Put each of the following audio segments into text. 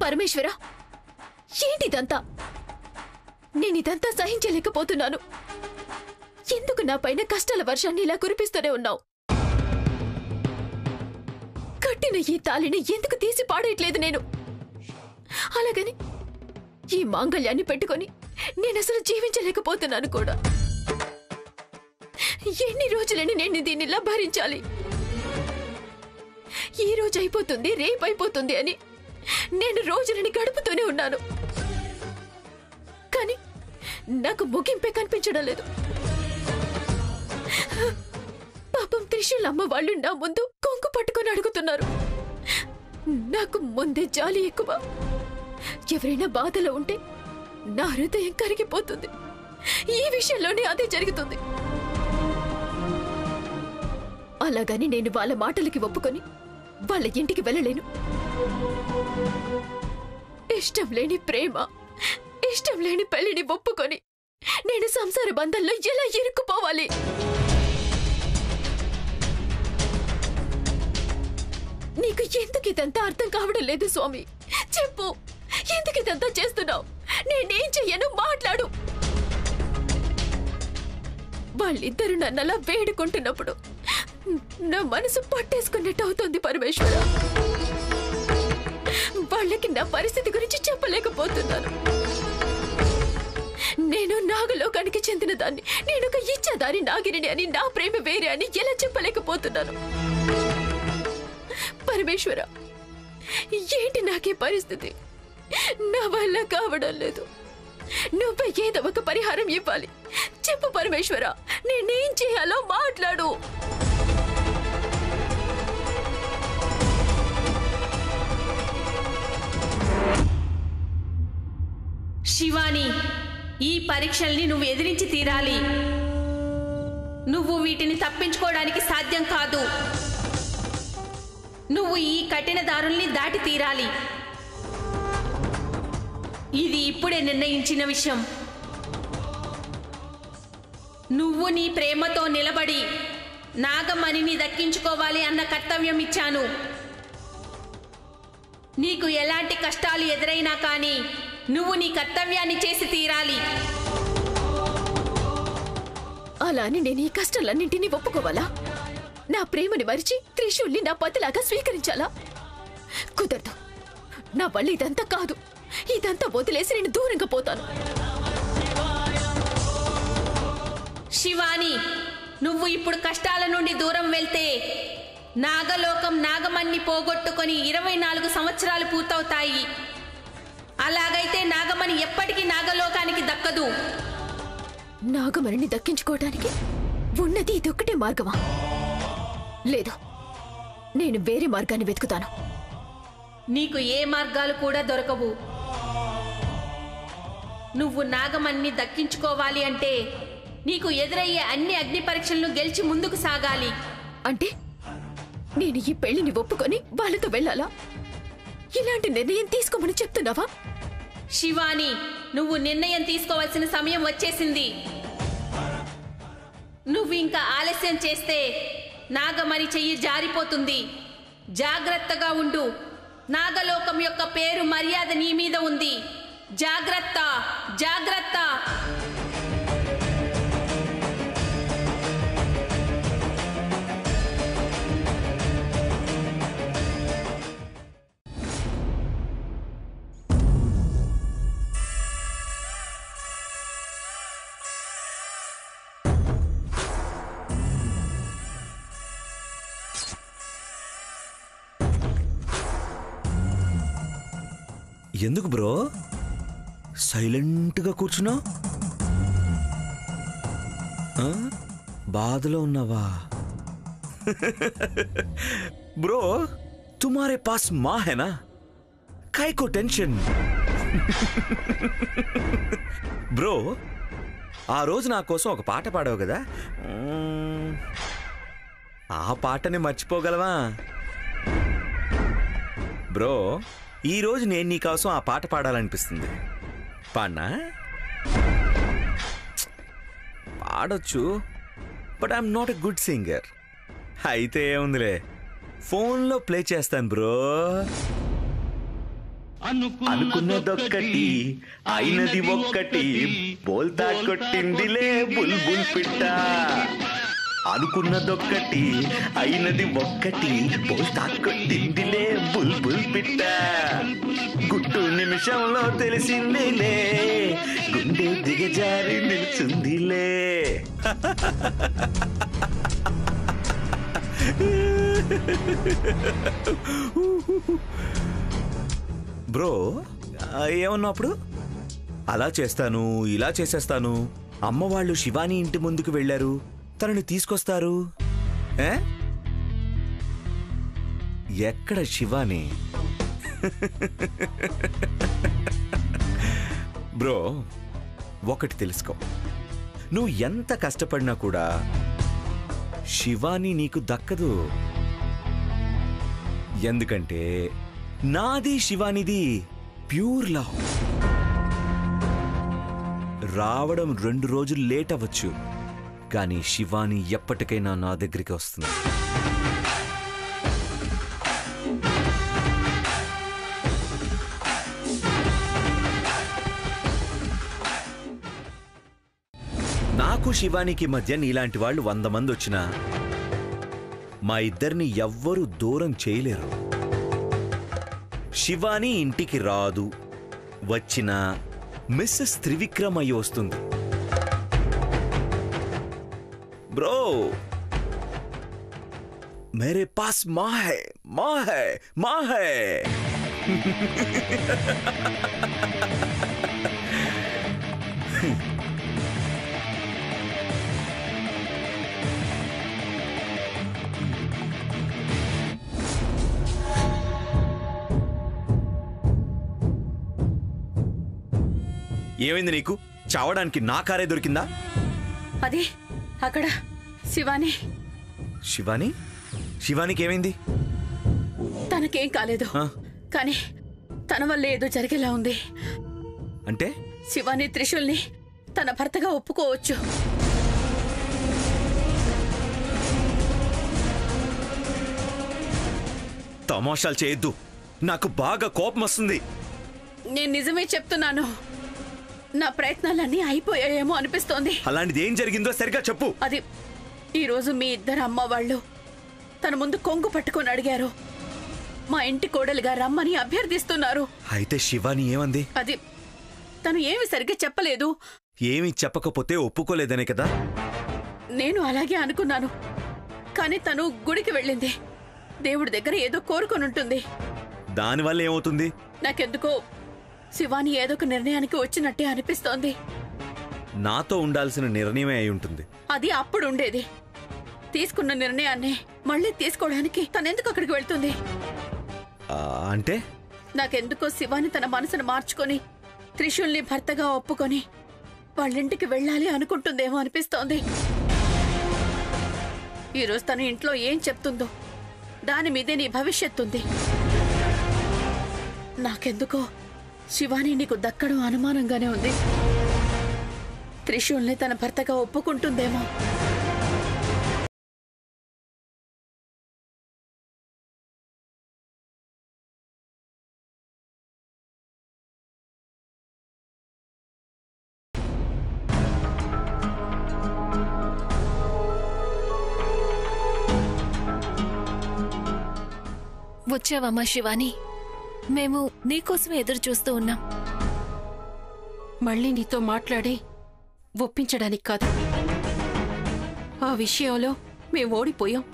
పరమేశ్వర, ఏంటిదంతా? నేనిదంతా సహించలేకపోతున్నాను. ఎందుకు నా పైన కష్టాల వర్షాన్ని ఇలా కురిపిస్తూనే ఉన్నావు? కట్టిన ఈ తాళిని ఎందుకు తీసి పాడేయట్లేదు నేను? అలాగని ఈ మాంగళ్యాన్ని పెట్టుకొని నేనసలు జీవించలేకపోతున్నాను కూడా. ఎన్ని రోజులని నేను దీనిలా భరించాలి? ఈ రోజు అయిపోతుంది, రేపు అయిపోతుంది అని నేను రోజులని గడుపుతూనే ఉన్నాను. కానీ నాకు ముగింపే కనిపించడం లేదు. పాపం త్రిశూలమ్మ వాళ్ళు నా ముందు కొంగు పట్టుకొని అడుగుతున్నారు. నాకు ముందే జాలి ఎక్కువ. ఎవరైనా బాధలో ఉంటే నా హృదయం కరిగిపోతుంది. ఈ విషయంలోనే అదే జరుగుతుంది. అలాగని నేను వాళ్ళ మాటలకి ఒప్పుకొని వాళ్ళ ఇంటికి వెళ్ళలేను. ఇష్టం లేని ప్రేమ, ఇష్టం లేని పెళ్లిని ఒప్పుకొని నేను సంసార బంధంలో ఎలా ఇరుక్కుపోవాలి? నీకు ఎందుకు ఇదంతా అర్థం కావడం లేదు స్వామి? చెప్పు, ఎందుకు ఇదంతా చేస్తున్నావు? నేనేం చెయ్యను, మాట్లాడు. వాళ్ళిద్దరూ నన్నలా వేడుకుంటున్నప్పుడు నా మనసు పట్టేసుకున్నట్టు అవుతుంది పరమేశ్వర. వాళ్ళకి నా పరిస్థితి గురించి చెప్పలేకపోతున్నాను. నేను నాగలోకానికి చెందిన దాన్ని, నేను ఒక ఇచ్చేదాని నాగిరిని అని, నా ప్రేమ వేరే అని ఎలా చెప్పలేకపోతున్నాను? పరమేశ్వర, ఏంటి నాకే పరిస్థితి? నా వల్ల కావడం లేదు. నువ్వే ఏదో ఒక పరిహారం ఇవ్వాలి. చెప్పు పరమేశ్వర, నేనేం చేయాలో మాట్లాడు. శివాని, ఈ పరీక్షల్ని నువ్వు ఎదిరించి తీరాలి. నువ్వు వీటిని తప్పించుకోవడానికి సాధ్యం కాదు. నువ్వు ఈ కఠిన దారుల్ని దాటి తీరాలి. ఇది ఇప్పుడే నిర్ణయించిన విషయం. నువ్వు నీ ప్రేమతో నిలబడి నాగమణిని దక్కించుకోవాలి అన్న కర్తవ్యం ఇచ్చాను. నీకు ఎలాంటి కష్టాలు ఎదురైనా కానీ నువ్వు నీ కర్తవ్యాన్ని చేసి తీరాలి. అలా అని నేను ఈ కష్టాలన్నింటినీ ఒప్పుకోవాలా? నా ప్రేమని మరిచి త్రిశూల్ని నా పతిలాగా స్వీకరించాలా? కుదరదు. నా వల్ల ఇదంతా కాదు. ఇదంతా వదిలేసి నేను దూరంగా పోతాను. శివాని, నువ్వు ఇప్పుడు కష్టాల నుండి దూరం వెళ్తే నాగలోకం నాగమణ్ణి పోగొట్టుకొని 24 సంవత్సరాలు పూర్తవుతాయి. అలాగైతే నాగమణి ఎప్పటికీ నాగలోకానికి దక్కదు. నాగమణిని దక్కించుకోవడానికి ఉన్నది ఇదొక్కటే మార్గమా? లేదు, నేను వేరే మార్గాన్ని వెతుకుతాను. నీకు ఏ మార్గాలు కూడా దొరకవు. నువ్వు నాగమణిని దక్కించుకోవాలి అంటే నీకు ఎదురయ్యే అన్ని అగ్ని పరీక్షలను గెలిచి ముందుకు సాగాలి. అంటే నేను ఈ పెళ్లిని ఒప్పుకొని వాళ్ళతో వెళ్ళాలా? ఇలాంటి నిర్ణయం తీసుకోమని చెప్తున్నావా? శివాని, నువ్వు నిర్ణయం తీసుకోవాల్సిన సమయం వచ్చేసింది. నువ్వు ఇంకా ఆలస్యం చేస్తే నాగమణి చెయ్యి జారిపోతుంది. జాగ్రత్తగా ఉండు. నాగలోకం యొక్క పేరు మర్యాద నీ మీద ఉంది. జాగ్రత్త, జాగ్రత్త. ఎందుకు బ్రో సైలెంట్గా కూర్చున్నావు? బాధలో ఉన్నావా? బ్రో తుమారే పాస్ మా హేనా, కైకో టెన్షన్. బ్రో ఆ రోజు నా కోసం ఒక పాట పాడావు కదా, ఆ పాటని మర్చిపోగలవా? బ్రో ఈరోజు నేను నీకోసం ఆ పాట పాడాలనిపిస్తుంది. పాడనా? పాడొచ్చు, but I'm not a good singer. అయితే ఏముందిలే, ఫోన్లో ప్లే చేస్తాను బ్రో. అనుకున్నదొక్కటి అయినది ఒక్కటి బోల్తా కొట్టిందిలే బుల్బుల్ పిట్ట. అనుకున్నదొక్కటి అయినది ఒక్కటి బోల్తా కొట్టిందిలే బుల్బుల్ పిట్ట. గుట్టు నిమిషంలో తెలిసిందిలే గుండె దిగజారి నిల్చుందిలే. బ్రో ఏమన్నప్పుడు అలా చేస్తాను ఇలా చేసేస్తాను. అమ్మ వాళ్ళు శివాని ఇంటి ముందుకు వెళ్ళారు, తనని తీసుకొస్తారు. ఎక్కడ శివాని? బ్రో ఒకటి తెలుసుకో, నువ్వు ఎంత కష్టపడినా కూడా శివాని నీకు దక్కదు. ఎందుకంటే నాది శివానిది ప్యూర్ లవ్. రావడం 2 రోజులు లేట్ అవ్వచ్చు, కానీ శివాని ఎప్పటికైనా నా దగ్గరికి వస్తుంది. నాకు శివానికి మధ్య నీలాంటి వాళ్ళు 100 మంది వచ్చినా మా ఇద్దరిని ఎవ్వరూ దూరం చేయలేరు. శివాని ఇంటికి రాదు, వచ్చినా మిస్సెస్ త్రివిక్రమ్ అయ్యి వస్తుంది. బ్రో మేరే పాస్ మా హై మా హై మా హై. ఏమైంది నీకు? చావడానికి నా కారే దొరికిందా? అదే అక్కడ శివాని. శివాని? శివానికి ఏమైంది? తనకేం కాలేదు, కానీ తన వల్ల ఏదో జరిగేలా ఉంది. అంటే శివాని త్రిశూల్ని తన భర్తగా ఒప్పుకోవచ్చు. తమాషాలు చేయొద్దు, నాకు బాగా కోపం వస్తుంది. నేను నిజమే చెప్తున్నాను, నా ప్రయత్నాలన్నీ అయిపోయాయేమో అనిపిస్తోంది. అలాంటిది ఏం జరిగిందో సరిగా చెప్పు. అది ఈరోజు మీ ఇద్దరు అమ్మ వాళ్ళు తన ముందు కొంగు పట్టుకొని అడిగారు, మా ఇంటి కోడలుగా రమ్మని అభ్యర్థిస్తున్నారు. అయితే శివాని ఏమంది? అది తను ఏమి సరిగ్గా చెప్పలేదు. ఏమి చెప్పకపోతే ఒప్పుకోలేదనే కదా? నేను అలాగే అనుకున్నాను, కానీ తను గుడికి వెళ్ళింది. దేవుడి దగ్గర ఏదో కోరుకొని ఉంటుంది. దానివల్ల ఏమవుతుంది? నాకెందుకో శివాని ఏదో ఒక నిర్ణయానికి వచ్చినట్టే అనిపిస్తోంది. నాతో ఉండాల్సిన నిర్ణయమే అయి ఉంటుంది. అది అప్పుడు ఉండేది. తీసుకున్న నిర్ణయాన్ని మళ్ళీ తీసుకోవడానికి తనెందుకు అక్కడికి వెళ్తుంది? అంటే నాకెందుకో శివాని తన మనసును మార్చుకొని త్రిశూల్ని భర్తగా ఒప్పుకొని వాళ్ళింటికి వెళ్ళాలి అనుకుంటుందేమో అనిపిస్తోంది. ఈరోజు తన ఇంట్లో ఏం చెప్తుందో దాని మీదే నీ భవిష్యత్తుంది. నాకెందుకో శివాని నీకు దక్కడం అనుమానంగానే ఉంది. త్రిశూల్ని తన భర్తగా ఒప్పుకుంటుందేమో. వచ్చావమ్మా శివాని, మేము నీకోసమే ఎదురు చూస్తూ ఉన్నాం. మళ్ళీ నీతో మాట్లాడి ఒప్పించడానికి కాదు, ఆ విషయంలో మేం ఓడిపోయాం.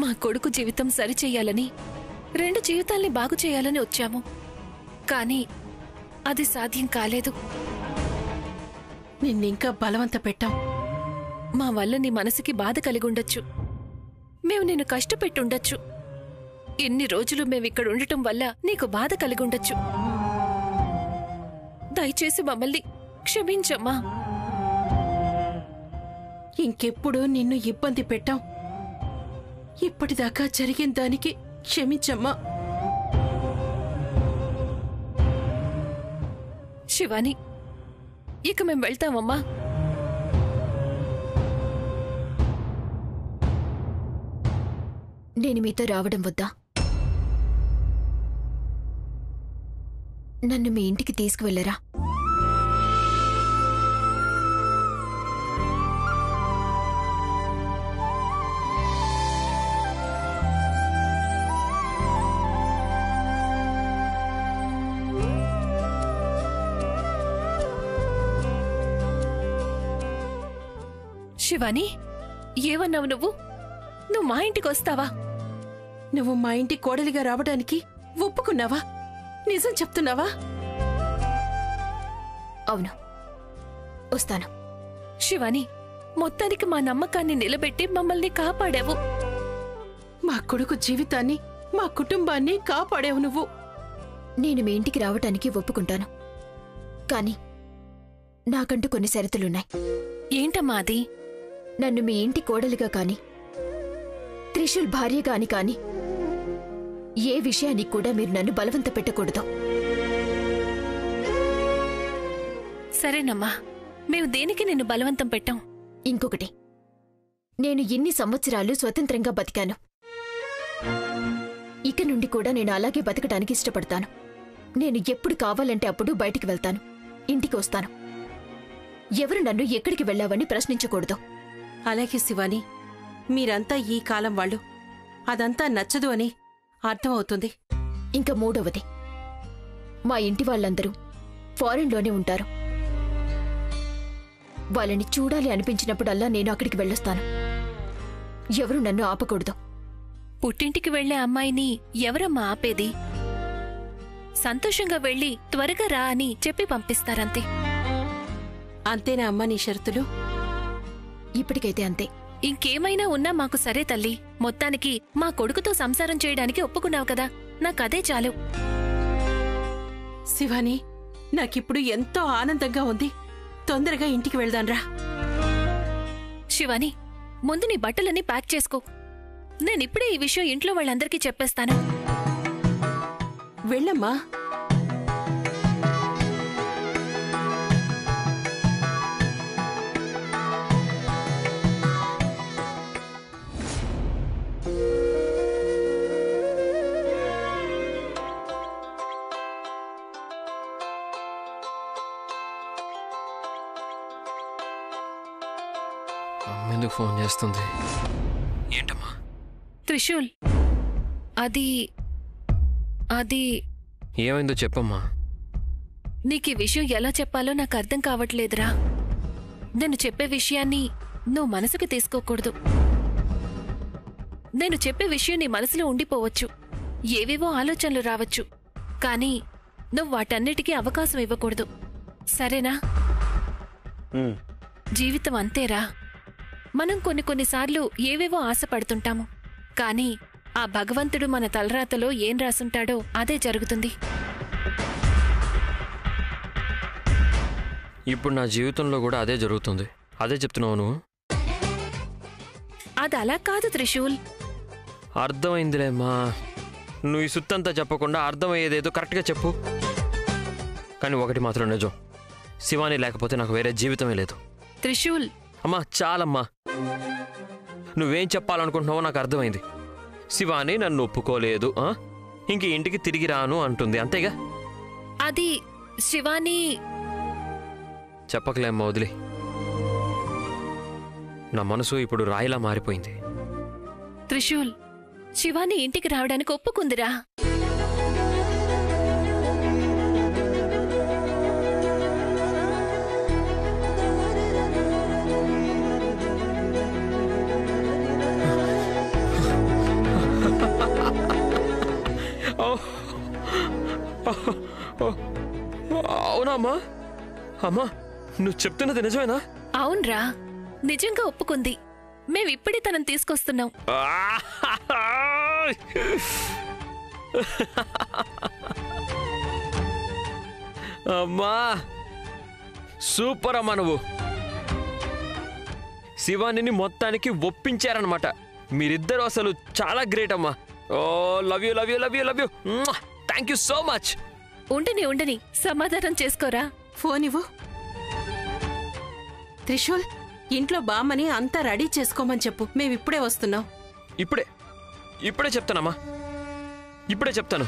మా కొడుకు జీవితం సరిచెయ్యాలని, 2 జీవితాల్ని బాగు చేయాలని వచ్చాము. కానీ అది సాధ్యం కాలేదు. నిన్నింకా బలవంత పెట్టాం. మా వల్ల నీ మనసుకి బాధ కలిగుండొచ్చు, మేము నిన్ను కష్టపెట్టుండొచ్చు. ఇన్ని రోజులు మేమిక్కడ ఉండటం వల్ల నీకు బాధ కలిగుండొచ్చు. దయచేసి మమ్మల్ని క్షమించమ్మా. ఇంకెప్పుడు నిన్ను ఇబ్బంది పెట్టాం. ఇప్పటిదాకా జరిగిన దానికి క్షమించమ్మా. శివాని, ఇక మేం వెళ్తామమ్మా. నేను మీతో రావడం వద్దా? నన్ను మీ ఇంటికి తీసుకువెళ్ళరా? శివాని, ఏమన్నావు నువ్వు? నువ్వు మా ఇంటికి వస్తావా? నువ్వు మా ఇంటి కోడలిగా రావడానికి ఒప్పుకున్నావా? నిజం చెప్తున్నావా? అవును, వస్తాను. శివాని, మొత్తానికి మా నమ్మకాన్ని నిలబెట్టి మమ్మల్ని కాపాడావు. మా కొడుకు జీవితాన్ని, మా కుటుంబాన్ని కాపాడావు నువ్వు. నేను మీ ఇంటికి రావటానికి ఒప్పుకుంటాను, కానీ నాకంటూ కొన్ని షరతులున్నాయి. ఏంటమ్మా అది? నన్ను మీ ఇంటి కోడలిగా కాని, త్రిశూల్ భార్యగాని కాని ఏ విషయానికి కూడా మీరు నన్ను బలవంత పెట్టకూడదు. సరేనమ్మా, మేము దేనికి నిన్ను బలవంతం పెట్టాం? ఇంకొకటి, నేను ఇన్ని సంవత్సరాలు స్వతంత్రంగా బతికాను. ఇక నుండి కూడా నేను అలాగే బతకడానికి ఇష్టపడతాను. నేను ఎప్పుడు కావాలంటే అప్పుడు బయటికి వెళ్తాను, ఇంటికి వస్తాను. ఎవరు నన్ను ఎక్కడికి వెళ్ళావని ప్రశ్నించకూడదు. అలాగే శివాని, మీరంతా ఈ కాలం వాళ్ళు. అదంతా నచ్చదు అని అర్థమవుతుంది. ఇంకా మూడవది, మా ఇంటి వాళ్ళందరూ ఫారెన్లోనే ఉంటారు. వాళ్ళని చూడాలి అనిపించినప్పుడల్లా నేను అక్కడికి వెళ్ళొస్తాను. ఎవరు నన్ను ఆపకూడదు. పుట్టింటికి వెళ్లే అమ్మాయిని ఎవరమ్మా ఆపేది? సంతోషంగా వెళ్లి త్వరగా రా అని చెప్పి పంపిస్తారంతే. అంతేనా అమ్మా నీ షరతులు? ఇప్పటికైతే అంతే. ఇంకేమైనా ఉన్నా మాకు సరే తల్లి. మొత్తానికి మా కొడుకుతో సంసారం చేయడానికి ఒప్పుకున్నావు కదా, నాకదే చాలు. శివాని, నాకిప్పుడు ఎంతో ఆనందంగా ఉంది. తొందరగా ఇంటికి వెళ్దాన్రా. శివాని, ముందు నీ బట్టలన్నీ ప్యాక్ చేసుకో. నేనిప్పుడే ఈ విషయం ఇంట్లో వాళ్ళందరికీ చెప్పేస్తాను. వెళ్ళమ్మా. అమ్మెందుకు ఫోన్ చేస్తుంది? ఏంటమ్మా? త్రిశూల్, అది ఏమైందో చెప్పమ్మా. నీకీ విషయం ఎలా చెప్పాలో నాకు అర్థం కావట్లేదురా. నేను చెప్పే విషయాన్ని నువ్వు మనసుకు తీసుకోకూడదు. నేను చెప్పే విషయం నీ మనసులో ఉండిపోవచ్చు, ఏవేవో ఆలోచనలు రావచ్చు, కానీ నువ్వు వాటన్నిటికీ అవకాశం ఇవ్వకూడదు, సరేనా? జీవితం అంతేరా. మనం కొన్నిసార్లు ఏవేవో ఆశపడుతుంటాము, కానీ ఆ భగవంతుడు మన తలరాతలో ఏం రాసుంటాడో అదే జరుగుతుంది. ఇప్పుడు నా జీవితంలో కూడా అదే జరుగుతుంది. అదే చెప్తున్నావు నువ్వు? అది అలా కాదు త్రిశూల్. అర్థమైందిలేమ్మా. నువ్వు ఈ సుత్తంతా చెప్పకుండా అర్థమయ్యేదేదో కరెక్ట్గా చెప్పు. కానీ ఒకటి మాత్రం నిజం, శివాని లేకపోతే నాకు వేరే జీవితమే లేదు. త్రిశూల్, అమ్మా చాలమ్మా. నువ్వేం చెప్పాలనుకుంటున్నావో నాకు అర్థమైంది. శివాని నన్ను ఒప్పుకోలేదు, ఇంక ఇంటికి తిరిగి రాను అంటుంది, అంతేగా? అది శివాని. చెప్పకలేమ్మా, వదిలే. నా మనసు ఇప్పుడు రాయిలా మారిపోయింది. త్రిశూల్, శివాని ఇంటికి రావడానికి ఒప్పుకుందిరా. అవునమ్మా? అమ్మా, నువ్వు చెప్తున్నది నిజమేనా? అవునరా, నిజంగా ఒప్పుకుంది. మేమిప్పుడే తనని తీసుకొస్తున్నాం. అమ్మా సూపర్ అమ్మా. నువ్వు శివానిని మొత్తానికి ఒప్పించారనమాట. మీరిద్దరూ అసలు చాలా గ్రేట్ అమ్మా. Oh love you love you love you love you. Thank you so much. ఉండని సమాధానం చేసుకోరా. ఫోన్ ఇవ్వు. త్రిశూల్, ఇంట్లో బామ్మని అంతా రెడీ చేసుకోమని చెప్పు. మేమిప్పుడే వస్తున్నాం. ఇప్పుడే చెప్తానమ్మా. ఇప్పుడే చెప్తాను.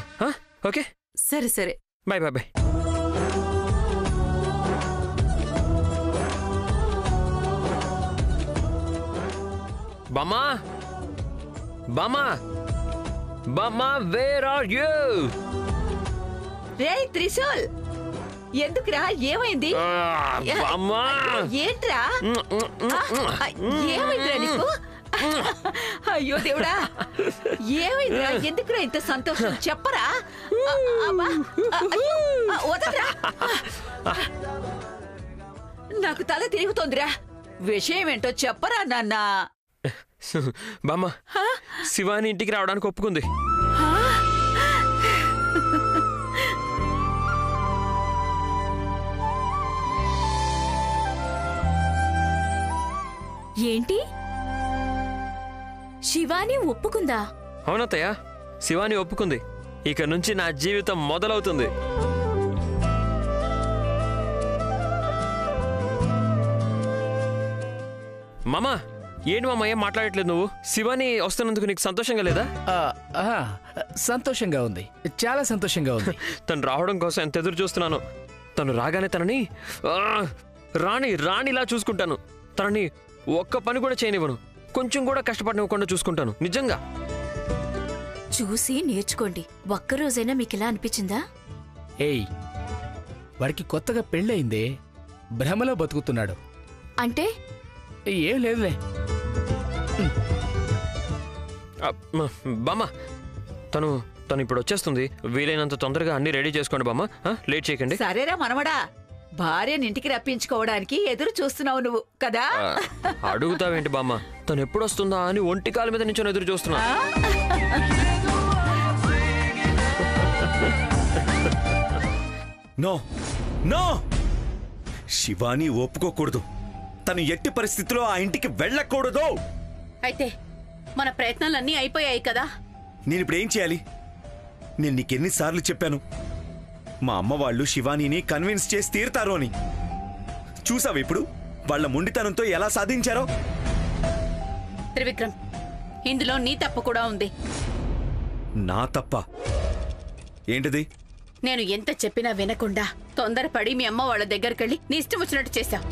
ఓకే, సరే సరే. Bye bye bye. బామ్మా బామ్మా బామ్మా వేర్ ఆర్ యూ? రే త్రిశూల్, ఎందుకురా? ఏమైంది? బామ్మా ఏంట్రా? ఏమైందిరా నీకు? అయ్యో దేవుడా, ఏమైందిరా? ఎందుకురా ఇంత సంతోషం? చెప్పరా. వదలరా. నాకు తల తిరుగుతోందిరా. విషయం ఏంటో చెప్పరా నాన్న. బామ్మ, శివాని ఇంటికి రావడానికి ఒప్పుకుంది. ఏంటి? శివాని ఒప్పుకుందా? అవునత్తయ్య, శివాని ఒప్పుకుంది. ఇక నుంచి నా జీవితం మొదలవుతుంది. మామా, ఏంటి మామ ఏం మాట్లాడట్లేదు నువ్వు? శివాని వస్తున్నందుకు నీకు సంతోషంగా లేదా? సంతోషంగా ఉంది, చాలా సంతోషంగా ఉంది. తను రావడం కోసం ఎంత ఎదురు చూస్తున్నాను. తను రాగానే తనని రాణిలా చూసుకుంటాను. తనని ఒక్క పని కూడా చేయనివ్వను. కొంచెం కూడా కష్టపడనివ్వకుండా చూసుకుంటాను. నిజంగా. చూసి నేర్చుకోండి. ఒక్కరోజైనా మీకు ఇలా అనిపించిందా? ఏయ్, వాడికి కొత్తగా పెళ్ళయిందే, భ్రమలో బతుకుతున్నాడు. అంటే ఏం లేదులే. బామ్మ, తను ఇప్పుడు వచ్చేస్తుంది. వీలైనంత తొందరగా అన్ని రెడీ చేసుకోండి బామ్మ. లేట్ చేయకండి. సరేరా మనవడా, భార్యని ఇంటికి రప్పించుకోవడానికి ఎదురు చూస్తున్నావు నువ్వు కదా? అడుగుతావేంటి బామ్మ? తను ఎప్పుడు వస్తుందా అని ఒంటి కాలు మీద నుంచి ఎదురు చూస్తున్నా. నో నో, శివాని ఒప్పుకోకూడదు. తను ఎట్టి పరిస్థితిలో ఆ ఇంటికి వెళ్ళకూడదు. అయితే మన ప్రయత్నాలన్నీ అయిపోయాయి కదా? నేను ఇప్పుడు ఏం చేయాలి? నేను నీకెన్నిసార్లు చెప్పాను, మా అమ్మ వాళ్ళు శివానీని కన్విన్స్ చేసి తీరుతారు అని. చూసావు ఇప్పుడు వాళ్ళ మొండితనంతో ఎలా సాధించారో? త్రివిక్రమ్, ఇందులో నీ తప్పు కూడా ఉంది. నా తప్ప? ఏంటిది? నేను ఎంత చెప్పినా వినకుండా తొందరపడి మీ అమ్మ వాళ్ళ దగ్గరికెళ్ళి నీ ఇష్టం వచ్చినట్టు చేశావు.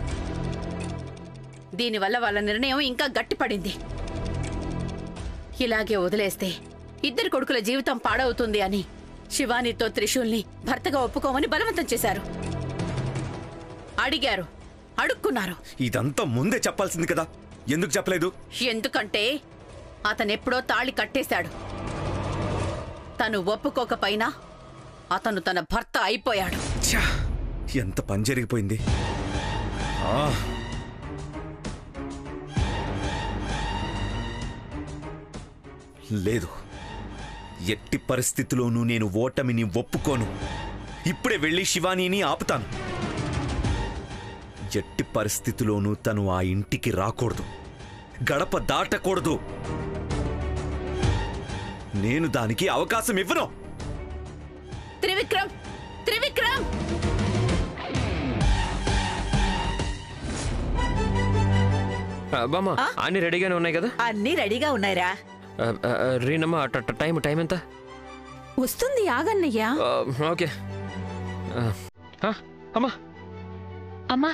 దీనివల్ల వాళ్ళ నిర్ణయం ఇంకా గట్టిపడింది. ఇలాగే వదిలేస్తే ఇద్దరు కొడుకుల జీవితం పాడవుతుంది అని శివానితో త్రిశూల్ని భర్తగా ఒప్పుకోమని బలవంతం చేశారు. అడిగారు, అడుక్కున్నారు. ఇదంతా ముందే చెప్పాల్సింది కదా, ఎందుకు చెప్పలేదు? ఎందుకంటే అతనెప్పుడో తాళి కట్టేశాడు. తను ఒప్పుకోకపోయినా అతను తన భర్త అయిపోయాడు. ఎంత పని జరిగిపోయింది. లేదు, ఎట్టి పరిస్థితిలోనూ నేను ఓటమిని ఒప్పుకోను. ఇప్పుడే వెళ్ళి శివానీని ఆపుతాను. ఎట్టి పరిస్థితిలోనూ తను ఆ ఇంటికి రాకూడదు, గడప దాటకూడదు. నేను దానికి అవకాశం ఇవ్వను. త్రివిక్రమ్, త్రివిక్రమ్! బామ్మ, అన్ని రెడీగానే ఉన్నాయి కదా? అన్నీ రెడీగా ఉన్నాయిరా. రీనమ్మ, టైం ఎంత? వస్తుంది, ఆగన్నయ్యా. ఓకే. అమ్మా అమ్మా,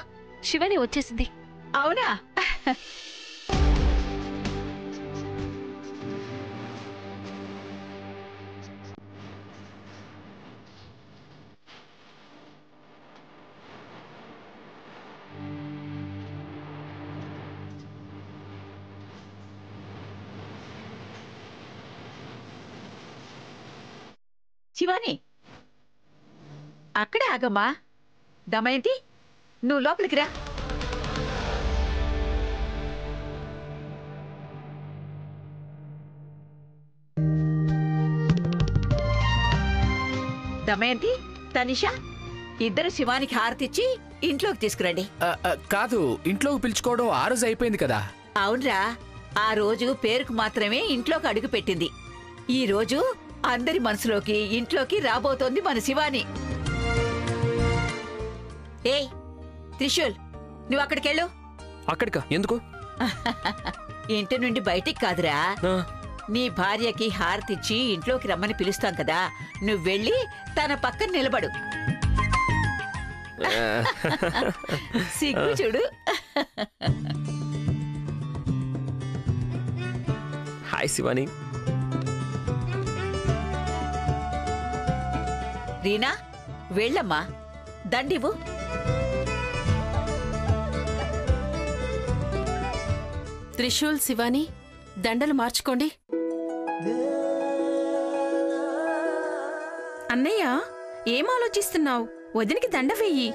శివాని వచ్చేసింది. అవునా? శివాని, అక్కడే ఆగమ్మా. దమయంతి, నువ్వు లోపలికి రా. దమయంతి, తనిషా, ఇద్దరు శివానికి హారతిచ్చి ఇంట్లోకి తీసుకురండి. కాదు, ఇంట్లోకి పిలుచుకోవడం ఆ రోజు అయిపోయింది కదా? అవునరా, ఆ రోజు పేరుకు మాత్రమే ఇంట్లోకి అడుగు పెట్టింది. ఈ రోజు అందరి మనసులోకి, ఇంట్లోకి రాబోతోంది మన శివాని. ఏయ్ త్రిశూల్, నువ్వు అక్కడికెళ్ళు. అక్కడికా? ఎందుకు? ఇంటి నుండి బయటికి కాదురా, నీ భార్యకి హారతిచ్చి ఇంట్లోకి రమ్మని పిలుస్తాం కదా, నువ్వు వెళ్ళి తన పక్కన నిలబడు. సిగ్గు చూడు. బాయ్ శివాని. రీనా వెళ్ళమ్మా, దండివు. త్రిశూల్, శివాని, దండలు మార్చుకోండి. అన్నయ్య ఏం ఆలోచిస్తున్నావు? వదినికి దండ వెయ్యి.